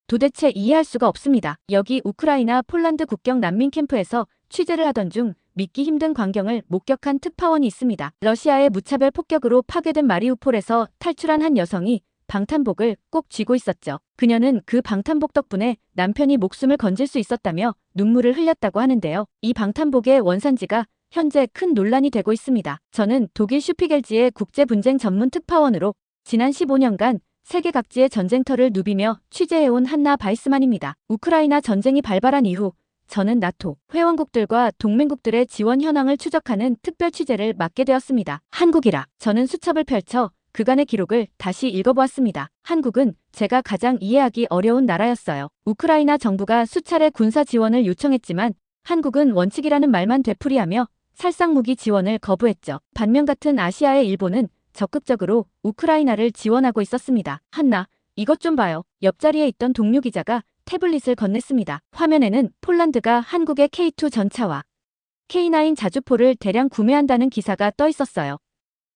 도대체 이해할 수가 없습니다. 여기 우크라이나 폴란드 국경 난민 캠프에서 취재를 하던 중 믿기 힘든 광경을 목격한 특파원이 있습니다. 러시아의 무차별 폭격으로 파괴된 마리우폴에서 탈출한 한 여성이 방탄복을 꼭 쥐고 있었죠. 그녀는 그 방탄복 덕분에 남편이 목숨을 건질 수 있었다며 눈물을 흘렸다고 하는데요. 이 방탄복의 원산지가 현재 큰 논란이 되고 있습니다. 저는 독일 슈피겔지의 국제분쟁 전문 특파원으로 지난 15년간 세계 각지의 전쟁터를 누비며 취재해온 한나 바이스만입니다. 우크라이나 전쟁이 발발한 이후 저는 나토 회원국들과 동맹국들의 지원 현황을 추적하는 특별 취재를 맡게 되었습니다. 한국이라 저는 수첩을 펼쳐 그간의 기록을 다시 읽어보았습니다. 한국은 제가 가장 이해하기 어려운 나라였어요. 우크라이나 정부가 수차례 군사 지원을 요청했지만 한국은 원칙이라는 말만 되풀이하며 살상무기 지원을 거부했죠. 반면 같은 아시아의 일본은 적극적으로 우크라이나를 지원하고 있었습니다. 한나, 이것 좀 봐요. 옆자리에 있던 동료 기자가 태블릿을 건넸습니다. 화면에는 폴란드가 한국의 K2 전차와 K9 자주포를 대량 구매한다는 기사가 떠 있었어요.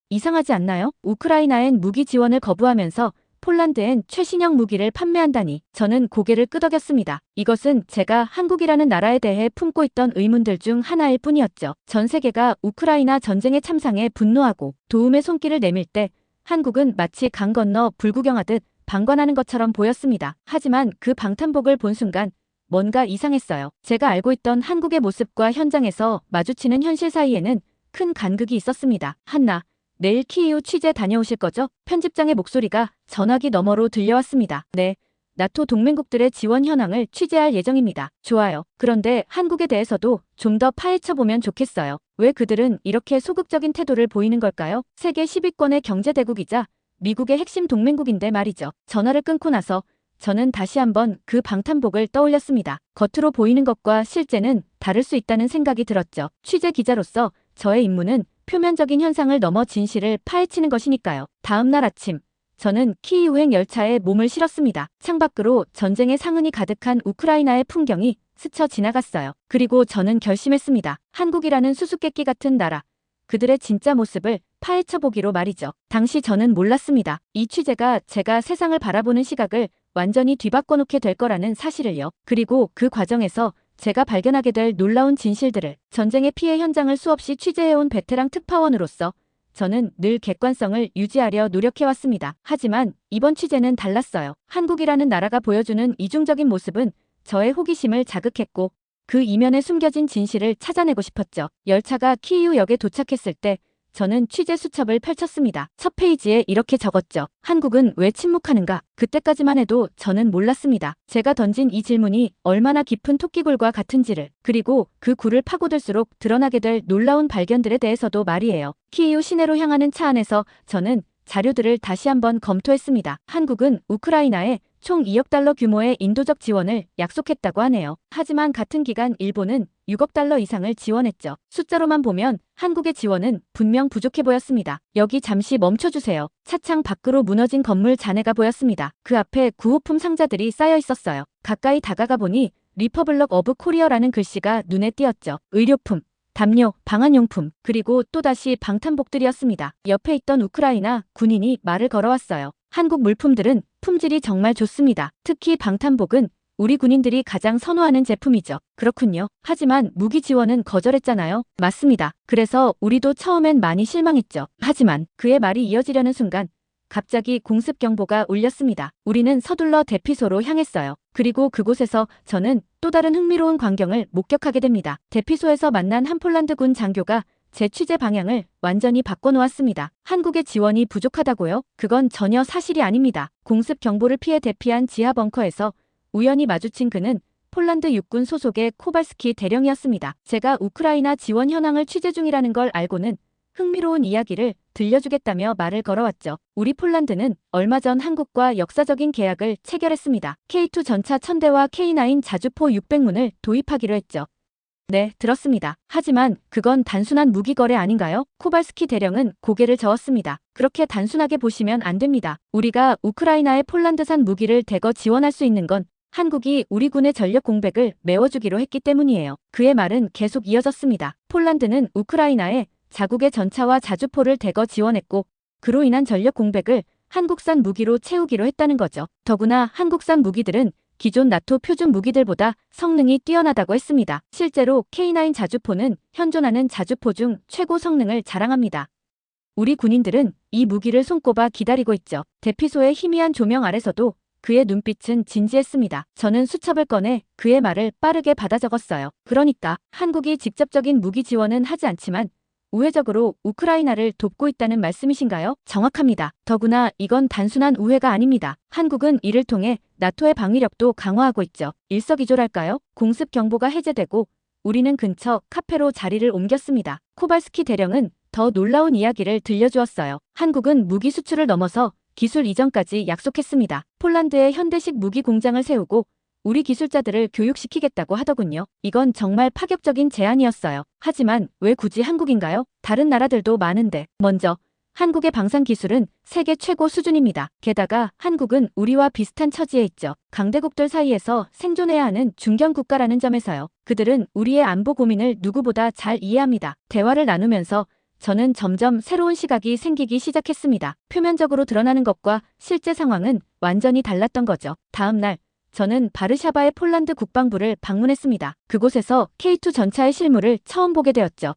이상하지 않나요? 우크라이나엔 무기 지원을 거부하면서 폴란드엔 최신형 무기를 판매한다니. 저는 고개를 끄덕였습니다. 이것은 제가 한국이라는 나라에 대해 품고 있던 의문들 중 하나일 뿐이었죠. 전 세계가 우크라이나 전쟁의 참상에 분노하고 도움의 손길을 내밀 때 한국은 마치 강 건너 불구경하듯 방관하는 것처럼 보였습니다. 하지만 그 방탄복을 본 순간 뭔가 이상했어요. 제가 알고 있던 한국의 모습과 현장에서 마주치는 현실 사이에는 큰 간극이 있었습니다. 한나, 내일 키이우 취재 다녀오실 거죠? 편집장의 목소리가 전화기 너머로 들려왔습니다. 네, 나토 동맹국들의 지원 현황을 취재할 예정입니다. 좋아요. 그런데 한국에 대해서도 좀 더 파헤쳐보면 좋겠어요. 왜 그들은 이렇게 소극적인 태도를 보이는 걸까요? 세계 10위권의 경제대국이자 미국의 핵심 동맹국인데 말이죠. 전화를 끊고 나서 저는 다시 한번 그 방탄복을 떠올렸습니다. 겉으로 보이는 것과 실제는 다를 수 있다는 생각이 들었죠. 취재 기자로서 저의 임무는 표면적인 현상을 넘어 진실을 파헤치는 것이니까요. 다음 날 아침, 저는 키이우행 열차에 몸을 실었습니다. 창밖으로 전쟁의 상흔이 가득한 우크라이나의 풍경이 스쳐 지나갔어요. 그리고 저는 결심했습니다. 한국이라는 수수께끼 같은 나라, 그들의 진짜 모습을 파헤쳐보기로 말이죠. 당시 저는 몰랐습니다. 이 취재가 제가 세상을 바라보는 시각을 완전히 뒤바꿔놓게 될 거라는 사실을요. 그리고 그 과정에서 제가 발견하게 될 놀라운 진실들을. 전쟁의 피해 현장을 수없이 취재해온 베테랑 특파원으로서 저는 늘 객관성을 유지하려 노력해왔습니다. 하지만 이번 취재는 달랐어요. 한국이라는 나라가 보여주는 이중적인 모습은 저의 호기심을 자극했고 그 이면에 숨겨진 진실을 찾아내고 싶었죠. 열차가 키이우역에 도착했을 때 저는 취재 수첩을 펼쳤습니다. 첫 페이지에 이렇게 적었죠. 한국은 왜 침묵하는가? 그때까지만 해도 저는 몰랐습니다. 제가 던진 이 질문이 얼마나 깊은 토끼굴과 같은지를, 그리고 그 굴을 파고들수록 드러나게 될 놀라운 발견들에 대해서도 말이에요. 키이우 시내로 향하는 차 안에서 저는 자료들을 다시 한번 검토했습니다. 한국은 우크라이나에 총 2억 달러 규모의 인도적 지원을 약속했다고 하네요. 하지만 같은 기간 일본은 6억 달러 이상을 지원했죠. 숫자로만 보면 한국의 지원은 분명 부족해 보였습니다. 여기 잠시 멈춰주세요. 차창 밖으로 무너진 건물 잔해가 보였습니다. 그 앞에 구호품 상자들이 쌓여 있었어요. 가까이 다가가 보니 리퍼블럭 오브 코리어라는 글씨가 눈에 띄었죠. 의료품, 담요, 방한용품, 그리고 또다시 방탄복들이었습니다. 옆에 있던 우크라이나 군인이 말을 걸어왔어요. 한국 물품들은 품질이 정말 좋습니다. 특히 방탄복은 우리 군인들이 가장 선호하는 제품이죠. 그렇군요. 하지만 무기 지원은 거절했잖아요. 맞습니다. 그래서 우리도 처음엔 많이 실망했죠. 하지만 그의 말이 이어지려는 순간 갑자기 공습 경보가 울렸습니다. 우리는 서둘러 대피소로 향했어요. 그리고 그곳에서 저는 또 다른 흥미로운 광경을 목격하게 됩니다. 대피소에서 만난 한 폴란드 군 장교가 제 취재 방향을 완전히 바꿔놓았습니다. 한국의 지원이 부족하다고요? 그건 전혀 사실이 아닙니다. 공습 경보를 피해 대피한 지하 벙커에서 우연히 마주친 그는 폴란드 육군 소속의 코발스키 대령이었습니다. 제가 우크라이나 지원 현황을 취재 중이라는 걸 알고는 흥미로운 이야기를 들려주겠다며 말을 걸어왔죠. 우리 폴란드는 얼마 전 한국과 역사적인 계약을 체결했습니다. K2 전차 1000대와 K9 자주포 600문을 도입하기로 했죠. 네, 들었습니다. 하지만 그건 단순한 무기 거래 아닌가요? 코발스키 대령은 고개를 저었습니다. 그렇게 단순하게 보시면 안 됩니다. 우리가 우크라이나에 폴란드산 무기를 대거 지원할 수 있는 건 한국이 우리 군의 전력 공백을 메워주기로 했기 때문이에요. 그의 말은 계속 이어졌습니다. 폴란드는 우크라이나에 자국의 전차와 자주포를 대거 지원했고 그로 인한 전력 공백을 한국산 무기로 채우기로 했다는 거죠. 더구나 한국산 무기들은 기존 나토 표준 무기들보다 성능이 뛰어나다고 했습니다. 실제로 K9 자주포는 현존하는 자주포 중 최고 성능을 자랑합니다. 우리 군인들은 이 무기를 손꼽아 기다리고 있죠. 대피소의 희미한 조명 아래서도 그의 눈빛은 진지했습니다. 저는 수첩을 꺼내 그의 말을 빠르게 받아 적었어요. 그러니까 한국이 직접적인 무기 지원은 하지 않지만 우회적으로 우크라이나를 돕고 있다는 말씀이신가요? 정확합니다. 더구나 이건 단순한 우회가 아닙니다. 한국은 이를 통해 나토의 방위력도 강화하고 있죠. 일석이조랄까요? 공습 경보가 해제되고 우리는 근처 카페로 자리를 옮겼습니다. 코발스키 대령은 더 놀라운 이야기를 들려주었어요. 한국은 무기 수출을 넘어서 기술 이전까지 약속했습니다. 폴란드에 현대식 무기 공장을 세우고 우리 기술자들을 교육시키겠다고 하더군요. 이건 정말 파격적인 제안이었어요. 하지만 왜 굳이 한국인가요? 다른 나라들도 많은데. 먼저 한국의 방산 기술은 세계 최고 수준입니다. 게다가 한국은 우리와 비슷한 처지에 있죠. 강대국들 사이에서 생존해야 하는 중견 국가라는 점에서요. 그들은 우리의 안보 고민을 누구보다 잘 이해합니다. 대화를 나누면서 저는 점점 새로운 시각이 생기기 시작했습니다. 표면적으로 드러나는 것과 실제 상황은 완전히 달랐던 거죠. 다음 날 저는 바르샤바의 폴란드 국방부를 방문했습니다. 그곳에서 K2 전차의 실물을 처음 보게 되었죠.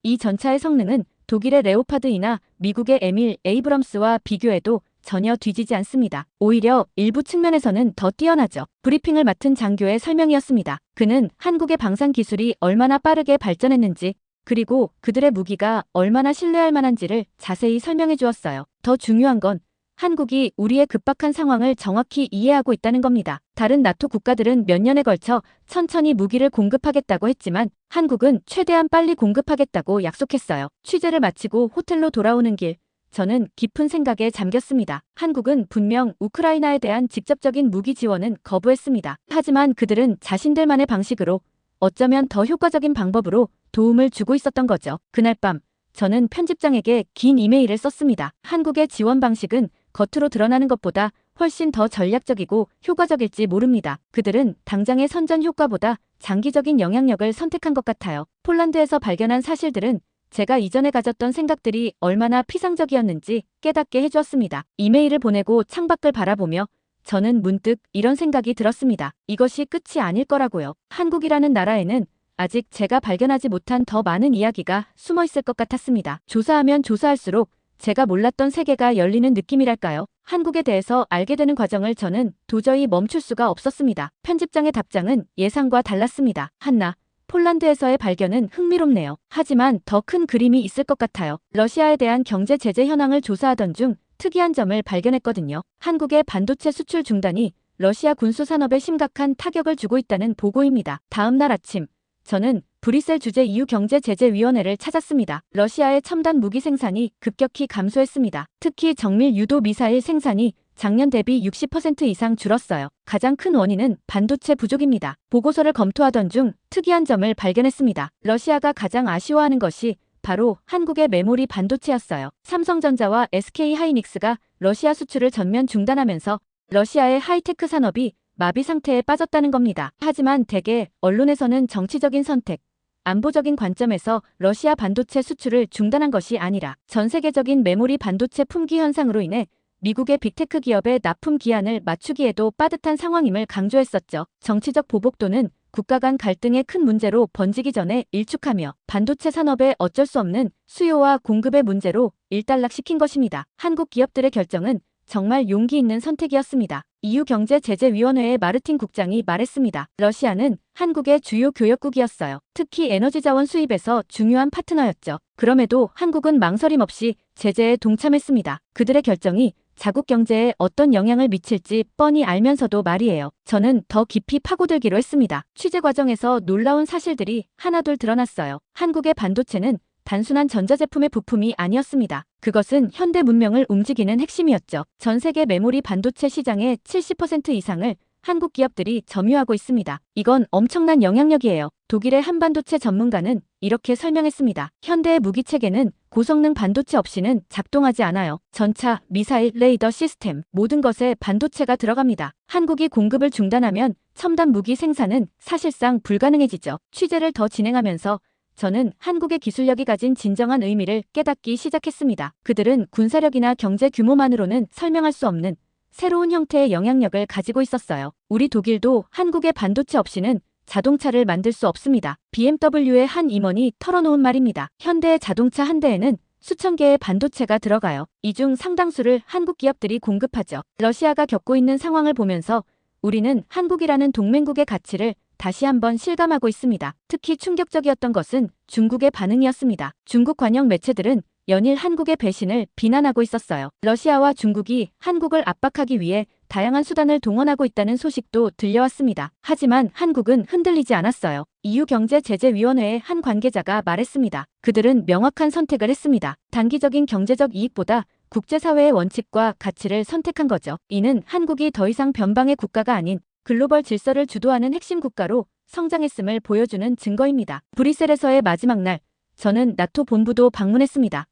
이 전차의 성능은 독일의 레오파드이나 미국의 에밀 에이브럼스와 비교해도 전혀 뒤지지 않습니다. 오히려 일부 측면에서는 더 뛰어나죠. 브리핑을 맡은 장교의 설명이었습니다. 그는 한국의 방산 기술이 얼마나 빠르게 발전했는지 그리고 그들의 무기가 얼마나 신뢰할 만한지를 자세히 설명해 주었어요. 더 중요한 건 한국이 우리의 급박한 상황을 정확히 이해하고 있다는 겁니다. 다른 나토 국가들은 몇 년에 걸쳐 천천히 무기를 공급하겠다고 했지만 한국은 최대한 빨리 공급하겠다고 약속했어요. 취재를 마치고 호텔로 돌아오는 길, 저는 깊은 생각에 잠겼습니다. 한국은 분명 우크라이나에 대한 직접적인 무기 지원은 거부했습니다. 하지만 그들은 자신들만의 방식으로 어쩌면 더 효과적인 방법으로 도움을 주고 있었던 거죠. 그날 밤 저는 편집장에게 긴 이메일을 썼습니다. 한국의 지원 방식은 겉으로 드러나는 것보다 훨씬 더 전략적이고 효과적일지 모릅니다. 그들은 당장의 선전 효과보다 장기적인 영향력을 선택한 것 같아요. 폴란드에서 발견한 사실들은 제가 이전에 가졌던 생각들이 얼마나 피상적이었는지 깨닫게 해주었습니다. 이메일을 보내고 창밖을 바라보며 저는 문득 이런 생각이 들었습니다. 이것이 끝이 아닐 거라고요. 한국이라는 나라에는 아직 제가 발견하지 못한 더 많은 이야기가 숨어 있을 것 같았습니다. 조사하면 조사할수록 제가 몰랐던 세계가 열리는 느낌이랄까요? 한국에 대해서 알게 되는 과정을 저는 도저히 멈출 수가 없었습니다. 편집장의 답장은 예상과 달랐습니다. 한나, 폴란드에서의 발견은 흥미롭네요. 하지만 더 큰 그림이 있을 것 같아요. 러시아에 대한 경제 제재 현황을 조사하던 중 특이한 점을 발견했거든요. 한국의 반도체 수출 중단이 러시아 군수 산업에 심각한 타격을 주고 있다는 보고입니다. 다음 날 아침 저는 브뤼셀 주재 EU 경제제재위원회를 찾았습니다. 러시아의 첨단 무기 생산이 급격히 감소했습니다. 특히 정밀 유도 미사일 생산이 작년 대비 60% 이상 줄었어요. 가장 큰 원인은 반도체 부족입니다. 보고서를 검토하던 중 특이한 점을 발견했습니다. 러시아가 가장 아쉬워하는 것이 바로 한국의 메모리 반도체였어요. 삼성전자와 SK하이닉스가 러시아 수출을 전면 중단하면서 러시아의 하이테크 산업이 마비 상태에 빠졌다는 겁니다. 하지만 대개 언론에서는 정치적인 선택, 안보적인 관점에서 러시아 반도체 수출을 중단한 것이 아니라 전 세계적인 메모리 반도체 품귀 현상으로 인해 미국의 빅테크 기업의 납품 기한을 맞추기에도 빠듯한 상황임을 강조했었죠. 정치적 보복도는 국가 간 갈등의 큰 문제로 번지기 전에 일축하며 반도체 산업의 어쩔 수 없는 수요와 공급의 문제로 일단락시킨 것입니다. 한국 기업들의 결정은 정말 용기 있는 선택이었습니다. EU 경제제재위원회의 마르틴 국장이 말했습니다. 러시아는 한국의 주요 교역국이었어요. 특히 에너지 자원 수입에서 중요한 파트너였죠. 그럼에도 한국은 망설임 없이 제재에 동참했습니다. 그들의 결정이 자국 경제에 어떤 영향을 미칠지 뻔히 알면서도 말이에요. 저는 더 깊이 파고들기로 했습니다. 취재 과정에서 놀라운 사실들이 하나둘 드러났어요. 한국의 반도체는 단순한 전자제품의 부품이 아니었습니다. 그것은 현대 문명을 움직이는 핵심이었죠. 전 세계 메모리 반도체 시장의 70% 이상을 한국 기업들이 점유하고 있습니다. 이건 엄청난 영향력이에요. 독일의 한 반도체 전문가는 이렇게 설명했습니다. 현대의 무기 체계는 고성능 반도체 없이는 작동하지 않아요. 전차, 미사일, 레이더 시스템, 모든 것에 반도체가 들어갑니다. 한국이 공급을 중단하면 첨단 무기 생산은 사실상 불가능해지죠. 취재를 더 진행하면서 저는 한국의 기술력이 가진 진정한 의미를 깨닫기 시작했습니다. 그들은 군사력이나 경제 규모만으로는 설명할 수 없는 새로운 형태의 영향력을 가지고 있었어요. 우리 독일도 한국의 반도체 없이는 자동차를 만들 수 없습니다. BMW의 한 임원이 털어놓은 말입니다. 현대의 자동차 한 대에는 수천 개의 반도체가 들어가요. 이 중 상당수를 한국 기업들이 공급하죠. 러시아가 겪고 있는 상황을 보면서 우리는 한국이라는 동맹국의 가치를 다시 한번 실감하고 있습니다. 특히 충격적이었던 것은 중국의 반응이었습니다. 중국 관영 매체들은 연일 한국의 배신을 비난하고 있었어요. 러시아와 중국이 한국을 압박하기 위해 다양한 수단을 동원하고 있다는 소식도 들려왔습니다. 하지만 한국은 흔들리지 않았어요. EU경제제재위원회의 한 관계자가 말했습니다. 그들은 명확한 선택을 했습니다. 단기적인 경제적 이익보다 국제사회의 원칙과 가치를 선택한 거죠. 이는 한국이 더 이상 변방의 국가가 아닌 글로벌 질서를 주도하는 핵심 국가로 성장했음을 보여주는 증거입니다. 브뤼셀에서의 마지막 날, 저는 나토 본부도 방문했습니다.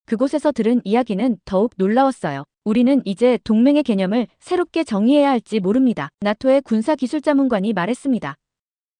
그곳에서 들은 이야기는 더욱 놀라웠어요. 우리는 이제 동맹의 개념을 새롭게 정의해야 할지 모릅니다. 나토의 군사기술자문관이 말했습니다.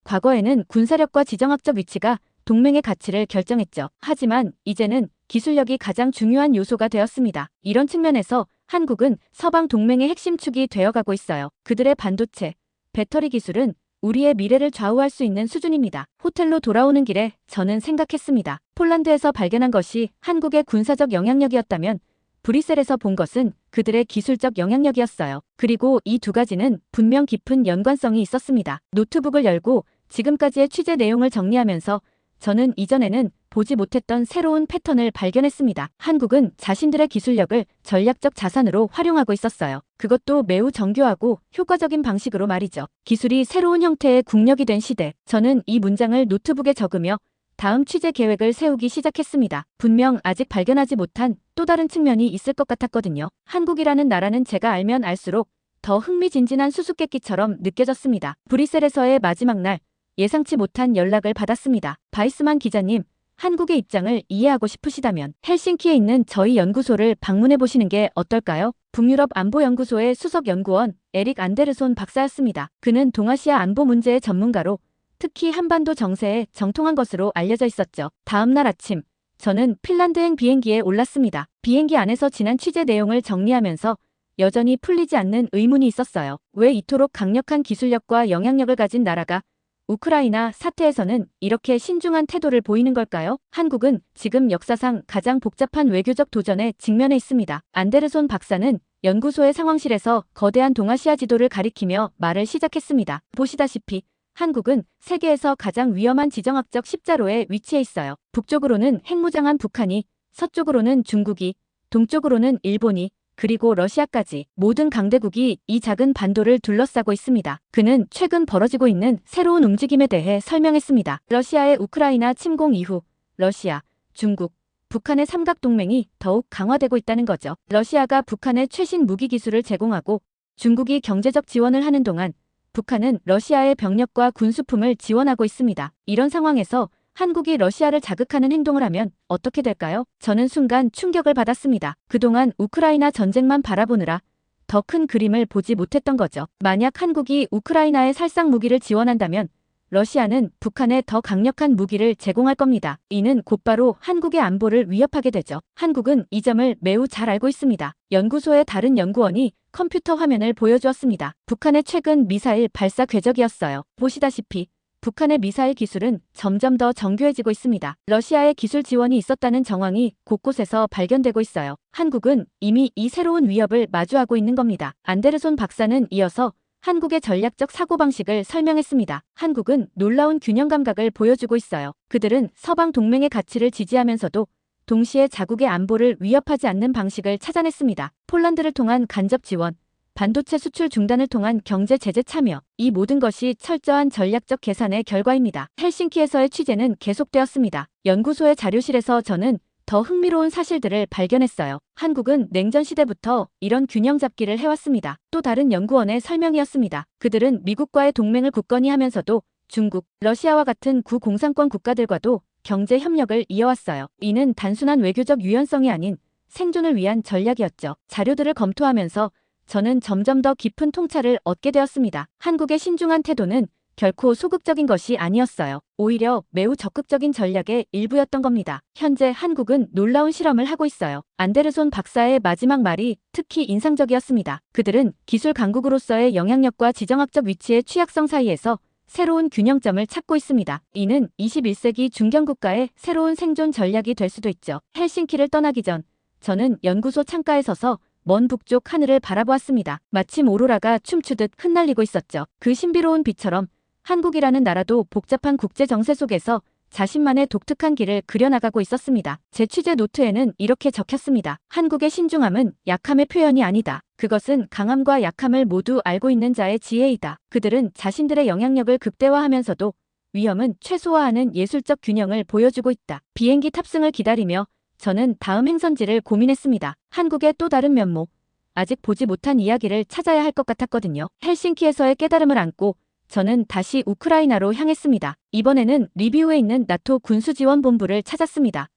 과거에는 군사력과 지정학적 위치가 동맹의 가치를 결정했죠. 하지만 이제는 기술력이 가장 중요한 요소가 되었습니다. 이런 측면에서 한국은 서방 동맹의 핵심 축이 되어가고 있어요. 그들의 반도체, 배터리 기술은 우리의 미래를 좌우할 수 있는 수준입니다. 호텔로 돌아오는 길에 저는 생각했습니다. 폴란드에서 발견한 것이 한국의 군사적 영향력이었다면 브뤼셀에서 본 것은 그들의 기술적 영향력이었어요. 그리고 이 두 가지는 분명 깊은 연관성이 있었습니다. 노트북을 열고 지금까지의 취재 내용을 정리하면서 저는 이전에는 보지 못했던 새로운 패턴을 발견했습니다. 한국은 자신들의 기술력을 전략적 자산으로 활용하고 있었어요. 그것도 매우 정교하고 효과적인 방식으로 말이죠. 기술이 새로운 형태의 국력이 된 시대. 저는 이 문장을 노트북에 적으며 다음 취재 계획을 세우기 시작했습니다. 분명 아직 발견하지 못한 또 다른 측면이 있을 것 같았거든요. 한국이라는 나라는 제가 알면 알수록 더 흥미진진한 수수께끼처럼 느껴졌습니다. 브뤼셀에서의 마지막 날, 예상치 못한 연락을 받았습니다. 바이스만 기자님, 한국의 입장을 이해하고 싶으시다면 헬싱키에 있는 저희 연구소를 방문해 보시는 게 어떨까요? 북유럽 안보연구소의 수석연구원 에릭 안데르손 박사였습니다. 그는 동아시아 안보 문제의 전문가로 특히 한반도 정세에 정통한 것으로 알려져 있었죠. 다음 날 아침, 저는 핀란드행 비행기에 올랐습니다. 비행기 안에서 지난 취재 내용을 정리하면서 여전히 풀리지 않는 의문이 있었어요. 왜 이토록 강력한 기술력과 영향력을 가진 나라가 우크라이나 사태에서는 이렇게 신중한 태도를 보이는 걸까요? 한국은 지금 역사상 가장 복잡한 외교적 도전에 직면해 있습니다. 안데르손 박사는 연구소의 상황실에서 거대한 동아시아 지도를 가리키며 말을 시작했습니다. 보시다시피 한국은 세계에서 가장 위험한 지정학적 십자로에 위치해 있어요. 북쪽으로는 핵무장한 북한이, 서쪽으로는 중국이, 동쪽으로는 일본이, 그리고 러시아까지 모든 강대국이 이 작은 반도를 둘러싸고 있습니다. 그는 최근 벌어지고 있는 새로운 움직임에 대해 설명했습니다. 러시아의 우크라이나 침공 이후 러시아, 중국, 북한의 삼각동맹이 더욱 강화되고 있다는 거죠. 러시아가 북한에 최신 무기 기술을 제공하고 중국이 경제적 지원을 하는 동안 북한은 러시아의 병력과 군수품을 지원하고 있습니다. 이런 상황에서 한국이 러시아를 자극하는 행동을 하면 어떻게 될까요? 저는 순간 충격을 받았습니다. 그동안 우크라이나 전쟁만 바라보느라 더 큰 그림을 보지 못했던 거죠. 만약 한국이 우크라이나에 살상 무기를 지원한다면 러시아는 북한에 더 강력한 무기를 제공할 겁니다. 이는 곧바로 한국의 안보를 위협하게 되죠. 한국은 이 점을 매우 잘 알고 있습니다. 연구소의 다른 연구원이 컴퓨터 화면을 보여주었습니다. 북한의 최근 미사일 발사 궤적이었어요. 보시다시피 북한의 미사일 기술은 점점 더 정교해지고 있습니다. 러시아의 기술 지원이 있었다는 정황이 곳곳에서 발견되고 있어요. 한국은 이미 이 새로운 위협을 마주하고 있는 겁니다. 안데르손 박사는 이어서 한국의 전략적 사고방식을 설명했습니다. 한국은 놀라운 균형 감각을 보여주고 있어요. 그들은 서방 동맹의 가치를 지지하면서도 동시에 자국의 안보를 위협하지 않는 방식을 찾아냈습니다. 폴란드를 통한 간접 지원, 반도체 수출 중단을 통한 경제 제재 참여, 이 모든 것이 철저한 전략적 계산의 결과입니다. 헬싱키에서의 취재는 계속되었습니다. 연구소의 자료실에서 저는 더 흥미로운 사실들을 발견했어요. 한국은 냉전 시대부터 이런 균형 잡기를 해왔습니다. 또 다른 연구원의 설명이었습니다. 그들은 미국과의 동맹을 굳건히 하면서도 중국, 러시아와 같은 구공산권 국가들과도 경제 협력을 이어왔어요. 이는 단순한 외교적 유연성이 아닌 생존을 위한 전략이었죠. 자료들을 검토하면서 저는 점점 더 깊은 통찰을 얻게 되었습니다. 한국의 신중한 태도는 결코 소극적인 것이 아니었어요. 오히려 매우 적극적인 전략의 일부였던 겁니다. 현재 한국은 놀라운 실험을 하고 있어요. 안데르손 박사의 마지막 말이 특히 인상적이었습니다. 그들은 기술 강국으로서의 영향력과 지정학적 위치의 취약성 사이에서 새로운 균형점을 찾고 있습니다. 이는 21세기 중견국가의 새로운 생존 전략이 될 수도 있죠. 헬싱키를 떠나기 전 저는 연구소 창가에 서서 먼 북쪽 하늘을 바라보았습니다. 마침 오로라가 춤추듯 흩날리고 있었죠. 그 신비로운 빛처럼 한국이라는 나라도 복잡한 국제 정세 속에서 자신만의 독특한 길을 그려나가고 있었습니다. 제 취재 노트에는 이렇게 적혔습니다. 한국의 신중함은 약함의 표현이 아니다. 그것은 강함과 약함을 모두 알고 있는 자의 지혜이다. 그들은 자신들의 영향력을 극대화하면서도 위험은 최소화하는 예술적 균형을 보여주고 있다. 비행기 탑승을 기다리며 저는 다음 행선지를 고민했습니다. 한국의 또 다른 면모, 아직 보지 못한 이야기를 찾아야 할 것 같았거든요. 헬싱키에서의 깨달음을 안고 저는 다시 우크라이나로 향했습니다. 이번에는 리비우에 있는 나토 군수지원본부를 찾았습니다.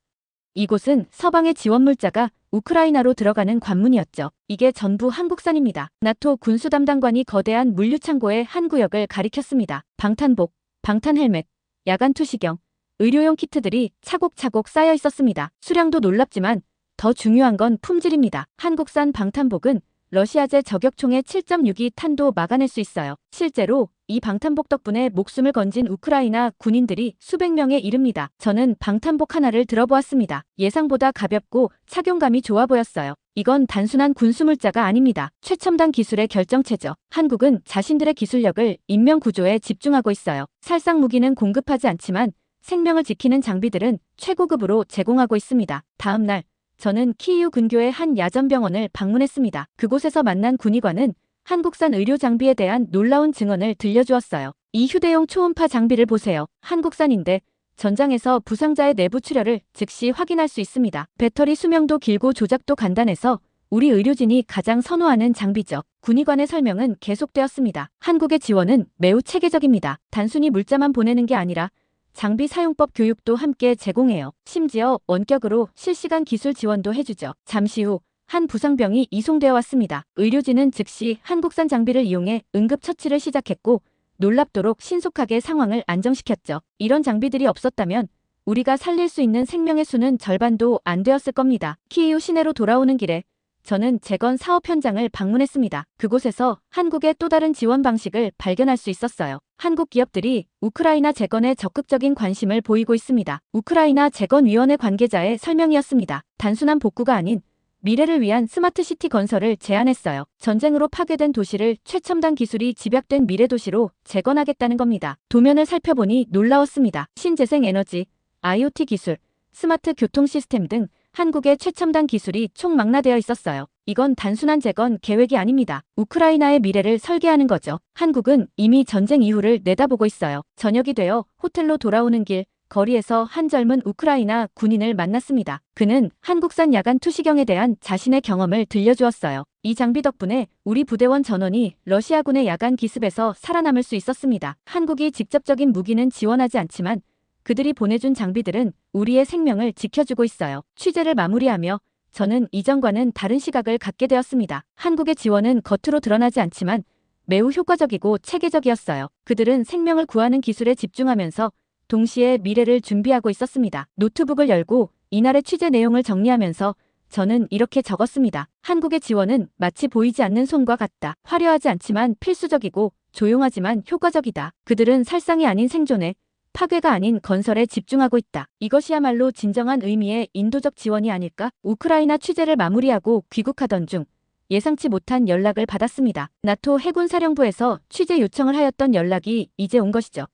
이곳은 서방의 지원 물자가 우크라이나로 들어가는 관문이었죠. 이게 전부 한국산입니다. 나토 군수담당관이 거대한 물류창고의 한 구역을 가리켰습니다. 방탄복, 방탄 헬멧, 야간 투시경, 의료용 키트들이 차곡차곡 쌓여 있었습니다. 수량도 놀랍지만 더 중요한 건 품질입니다. 한국산 방탄복은 러시아제 저격총의 7.62탄도 막아낼 수 있어요. 실제로 이 방탄복 덕분에 목숨을 건진 우크라이나 군인들이 수백 명에 이릅니다. 저는 방탄복 하나를 들어보았습니다. 예상보다 가볍고 착용감이 좋아 보였어요. 이건 단순한 군수물자가 아닙니다. 최첨단 기술의 결정체죠. 한국은 자신들의 기술력을 인명 구조에 집중하고 있어요. 살상 무기는 공급하지 않지만 생명을 지키는 장비들은 최고급으로 제공하고 있습니다. 다음 날 저는 키이우 근교의 한 야전병원을 방문했습니다. 그곳에서 만난 군의관은 한국산 의료 장비에 대한 놀라운 증언을 들려주었어요. 이 휴대용 초음파 장비를 보세요. 한국산인데 전장에서 부상자의 내부 출혈을 즉시 확인할 수 있습니다. 배터리 수명도 길고 조작도 간단해서 우리 의료진이 가장 선호하는 장비죠. 군의관의 설명은 계속되었습니다. 한국의 지원은 매우 체계적입니다. 단순히 물자만 보내는 게 아니라 장비 사용법 교육도 함께 제공해요. 심지어 원격으로 실시간 기술 지원도 해주죠. 잠시 후 한 부상병이 이송되어 왔습니다. 의료진은 즉시 한국산 장비를 이용해 응급처치를 시작했고 놀랍도록 신속하게 상황을 안정시켰죠. 이런 장비들이 없었다면 우리가 살릴 수 있는 생명의 수는 절반도 안 되었을 겁니다. 키이우 시내로 돌아오는 길에 저는 재건 사업 현장을 방문했습니다. 그곳에서 한국의 또 다른 지원 방식을 발견할 수 있었어요. 한국 기업들이 우크라이나 재건에 적극적인 관심을 보이고 있습니다. 우크라이나 재건위원회 관계자의 설명이었습니다. 단순한 복구가 아닌 미래를 위한 스마트 시티 건설을 제안했어요. 전쟁으로 파괴된 도시를 최첨단 기술이 집약된 미래 도시로 재건하겠다는 겁니다. 도면을 살펴보니 놀라웠습니다. 신재생 에너지, IoT 기술, 스마트 교통 시스템 등 한국의 최첨단 기술이 총망라되어 있었어요. 이건 단순한 재건 계획이 아닙니다. 우크라이나의 미래를 설계하는 거죠. 한국은 이미 전쟁 이후를 내다보고 있어요. 저녁이 되어 호텔로 돌아오는 길, 거리에서 한 젊은 우크라이나 군인을 만났습니다. 그는 한국산 야간 투시경에 대한 자신의 경험을 들려주었어요. 이 장비 덕분에 우리 부대원 전원이 러시아군의 야간 기습에서 살아남을 수 있었습니다. 한국이 직접적인 무기는 지원하지 않지만 그들이 보내준 장비들은 우리의 생명을 지켜주고 있어요. 취재를 마무리하며 저는 이전과는 다른 시각을 갖게 되었습니다. 한국의 지원은 겉으로 드러나지 않지만 매우 효과적이고 체계적이었어요. 그들은 생명을 구하는 기술에 집중하면서 동시에 미래를 준비하고 있었습니다. 노트북을 열고 이날의 취재 내용을 정리하면서 저는 이렇게 적었습니다. 한국의 지원은 마치 보이지 않는 손과 같다. 화려하지 않지만 필수적이고 조용하지만 효과적이다. 그들은 살상이 아닌 생존에, 파괴가 아닌 건설에 집중하고 있다. 이것이야말로 진정한 의미의 인도적 지원이 아닐까? 우크라이나 취재를 마무리하고 귀국하던 중 예상치 못한 연락을 받았습니다. 나토 해군사령부에서 취재 요청을 하였던 연락이 이제 온 것이죠.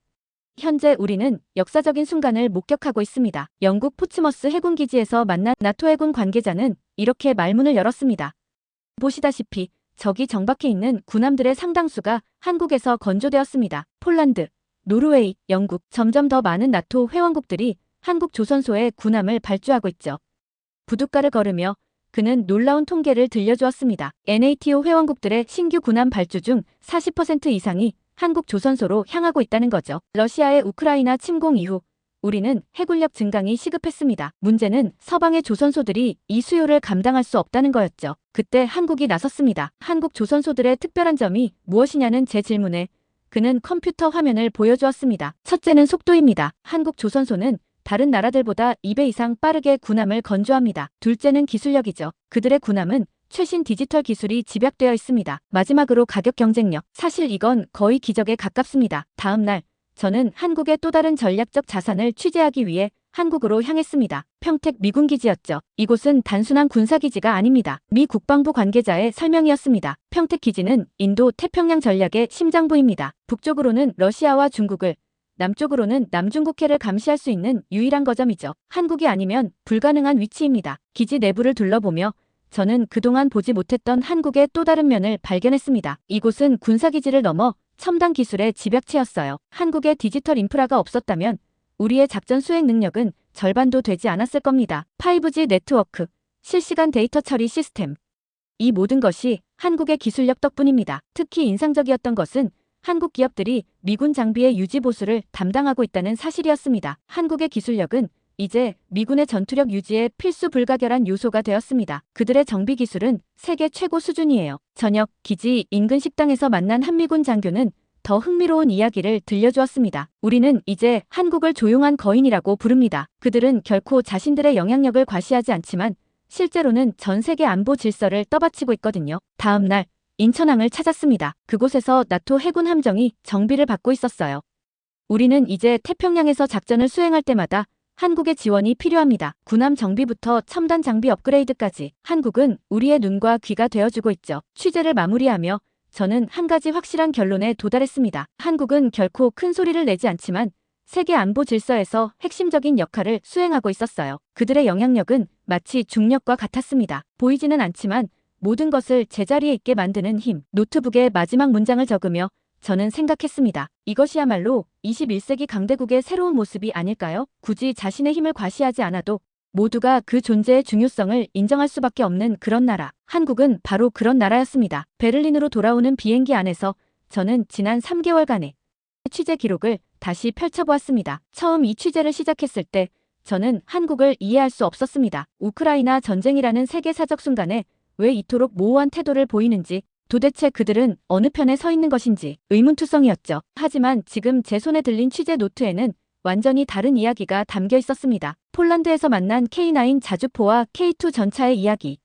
현재 우리는 역사적인 순간을 목격하고 있습니다. 영국 포츠머스 해군기지에서 만난 나토 해군 관계자는 이렇게 말문을 열었습니다. 보시다시피 적이 정박해 있는 군함들의 상당수가 한국에서 건조되었습니다. 폴란드, 노르웨이, 영국, 점점 더 많은 나토 회원국들이 한국 조선소에 군함을 발주하고 있죠. 부둣가를 걸으며 그는 놀라운 통계를 들려주었습니다. NATO 회원국들의 신규 군함 발주 중 40% 이상이 한국 조선소로 향하고 있다는 거죠. 러시아의 우크라이나 침공 이후 우리는 해군력 증강이 시급했습니다. 문제는 서방의 조선소들이 이 수요를 감당할 수 없다는 거였죠. 그때 한국이 나섰습니다. 한국 조선소들의 특별한 점이 무엇이냐는 제 질문에 그는 컴퓨터 화면을 보여주었습니다. 첫째는 속도입니다. 한국 조선소는 다른 나라들보다 2배 이상 빠르게 군함을 건조합니다. 둘째는 기술력이죠. 그들의 군함은 최신 디지털 기술이 집약되어 있습니다. 마지막으로 가격 경쟁력. 사실 이건 거의 기적에 가깝습니다. 다음 날 저는 한국의 또 다른 전략적 자산을 취재하기 위해 한국으로 향했습니다. 평택 미군 기지였죠. 이곳은 단순한 군사기지가 아닙니다. 미 국방부 관계자의 설명이었습니다. 평택 기지는 인도 태평양 전략의 심장부입니다. 북쪽으로는 러시아와 중국을, 남쪽으로는 남중국해를 감시할 수 있는 유일한 거점이죠. 한국이 아니면 불가능한 위치입니다. 기지 내부를 둘러보며 저는 그동안 보지 못했던 한국의 또 다른 면을 발견했습니다. 이곳은 군사기지를 넘어 첨단 기술의 집약체였어요. 한국의 디지털 인프라가 없었다면 우리의 작전 수행 능력은 절반도 되지 않았을 겁니다. 5G 네트워크, 실시간 데이터 처리 시스템. 이 모든 것이 한국의 기술력 덕분입니다. 특히 인상적이었던 것은 한국 기업들이 미군 장비의 유지 보수를 담당하고 있다는 사실이었습니다. 한국의 기술력은 이제 미군의 전투력 유지에 필수 불가결한 요소가 되었습니다. 그들의 정비 기술은 세계 최고 수준이에요. 저녁 기지 인근 식당에서 만난 한미군 장교는 더 흥미로운 이야기를 들려주었습니다. 우리는 이제 한국을 조용한 거인이라고 부릅니다. 그들은 결코 자신들의 영향력을 과시하지 않지만 실제로는 전 세계 안보 질서를 떠받치고 있거든요. 다음 날 인천항을 찾았습니다. 그곳에서 나토 해군 함정이 정비를 받고 있었어요. 우리는 이제 태평양에서 작전을 수행할 때마다 한국의 지원이 필요합니다. 군함 정비부터 첨단 장비 업그레이드까지 한국은 우리의 눈과 귀가 되어주고 있죠. 취재를 마무리하며 저는 한 가지 확실한 결론에 도달했습니다. 한국은 결코 큰 소리를 내지 않지만 세계 안보 질서에서 핵심적인 역할을 수행하고 있었어요. 그들의 영향력은 마치 중력과 같았습니다. 보이지는 않지만 모든 것을 제자리에 있게 만드는 힘. 노트북에 마지막 문장을 적으며 저는 생각했습니다. 이것이야말로 21세기 강대국의 새로운 모습이 아닐까요? 굳이 자신의 힘을 과시하지 않아도 모두가 그 존재의 중요성을 인정할 수밖에 없는 그런 나라. 한국은 바로 그런 나라였습니다. 베를린으로 돌아오는 비행기 안에서 저는 지난 3개월간의 취재 기록을 다시 펼쳐보았습니다. 처음 이 취재를 시작했을 때 저는 한국을 이해할 수 없었습니다. 우크라이나 전쟁이라는 세계사적 순간에 왜 이토록 모호한 태도를 보이는지, 도대체 그들은 어느 편에 서 있는 것인지 의문투성이었죠. 하지만 지금 제 손에 들린 취재 노트에는 완전히 다른 이야기가 담겨 있었습니다. 폴란드에서 만난 K9 자주포와 K2 전차의 이야기,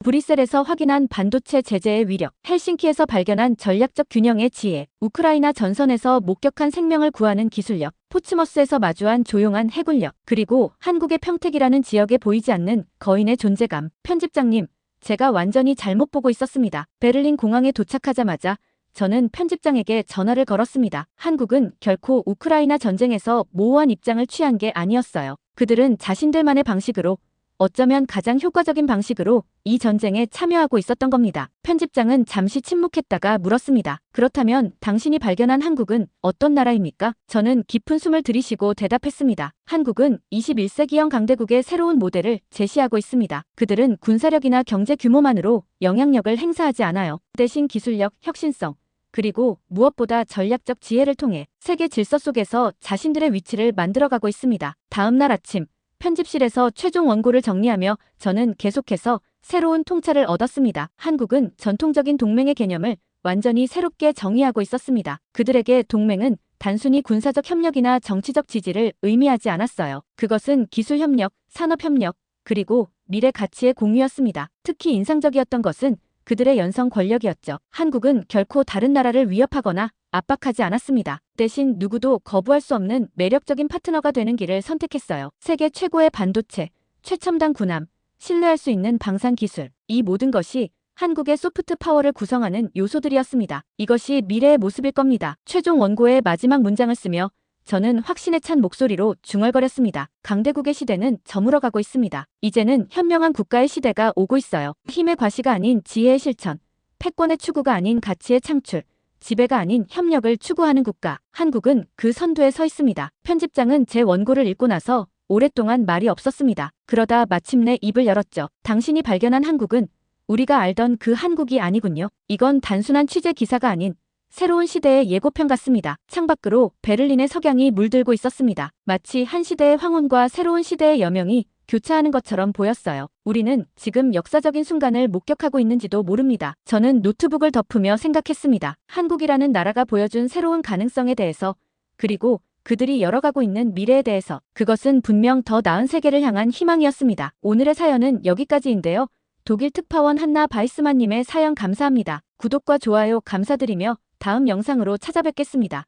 브뤼셀에서 확인한 반도체 제재의 위력, 헬싱키에서 발견한 전략적 균형의 지혜, 우크라이나 전선에서 목격한 생명을 구하는 기술력, 포츠머스에서 마주한 조용한 해군력, 그리고 한국의 평택이라는 지역에 보이지 않는 거인의 존재감. 편집장님, 제가 완전히 잘못 보고 있었습니다. 베를린 공항에 도착하자마자 저는 편집장에게 전화를 걸었습니다. 한국은 결코 우크라이나 전쟁에서 모호한 입장을 취한 게 아니었어요. 그들은 자신들만의 방식으로, 어쩌면 가장 효과적인 방식으로 이 전쟁에 참여하고 있었던 겁니다. 편집장은 잠시 침묵했다가 물었습니다. 그렇다면 당신이 발견한 한국은 어떤 나라입니까? 저는 깊은 숨을 들이쉬고 대답했습니다. 한국은 21세기형 강대국의 새로운 모델을 제시하고 있습니다. 그들은 군사력이나 경제 규모만으로 영향력을 행사하지 않아요. 대신 기술력, 혁신성, 그리고 무엇보다 전략적 지혜를 통해 세계 질서 속에서 자신들의 위치를 만들어가고 있습니다. 다음 날 아침, 편집실에서 최종 원고를 정리하며 저는 계속해서 새로운 통찰을 얻었습니다. 한국은 전통적인 동맹의 개념을 완전히 새롭게 정의하고 있었습니다. 그들에게 동맹은 단순히 군사적 협력이나 정치적 지지를 의미하지 않았어요. 그것은 기술협력, 산업협력, 그리고 미래 가치의 공유였습니다. 특히 인상적이었던 것은 그들의 연성 권력이었죠. 한국은 결코 다른 나라를 위협하거나 압박하지 않았습니다. 대신 누구도 거부할 수 없는 매력적인 파트너가 되는 길을 선택했어요. 세계 최고의 반도체, 최첨단 군함, 신뢰할 수 있는 방산 기술. 이 모든 것이 한국의 소프트 파워를 구성하는 요소들이었습니다. 이것이 미래의 모습일 겁니다. 최종 원고의 마지막 문장을 쓰며 저는 확신에 찬 목소리로 중얼거렸습니다. 강대국의 시대는 저물어가고 있습니다. 이제는 현명한 국가의 시대가 오고 있어요. 힘의 과시가 아닌 지혜의 실천, 패권의 추구가 아닌 가치의 창출, 지배가 아닌 협력을 추구하는 국가. 한국은 그 선두에 서 있습니다. 편집장은 제 원고를 읽고 나서 오랫동안 말이 없었습니다. 그러다 마침내 입을 열었죠. 당신이 발견한 한국은 우리가 알던 그 한국이 아니군요. 이건 단순한 취재 기사가 아닌 새로운 시대의 예고편 같습니다. 창밖으로 베를린의 석양이 물들고 있었습니다. 마치 한 시대의 황혼과 새로운 시대의 여명이 교차하는 것처럼 보였어요. 우리는 지금 역사적인 순간을 목격하고 있는지도 모릅니다. 저는 노트북을 덮으며 생각했습니다. 한국이라는 나라가 보여준 새로운 가능성에 대해서, 그리고 그들이 열어가고 있는 미래에 대해서, 그것은 분명 더 나은 세계를 향한 희망이었습니다. 오늘의 사연은 여기까지인데요. 독일 특파원 한나 바이스만님의 사연 감사합니다. 구독과 좋아요 감사드리며 다음 영상으로 찾아뵙겠습니다.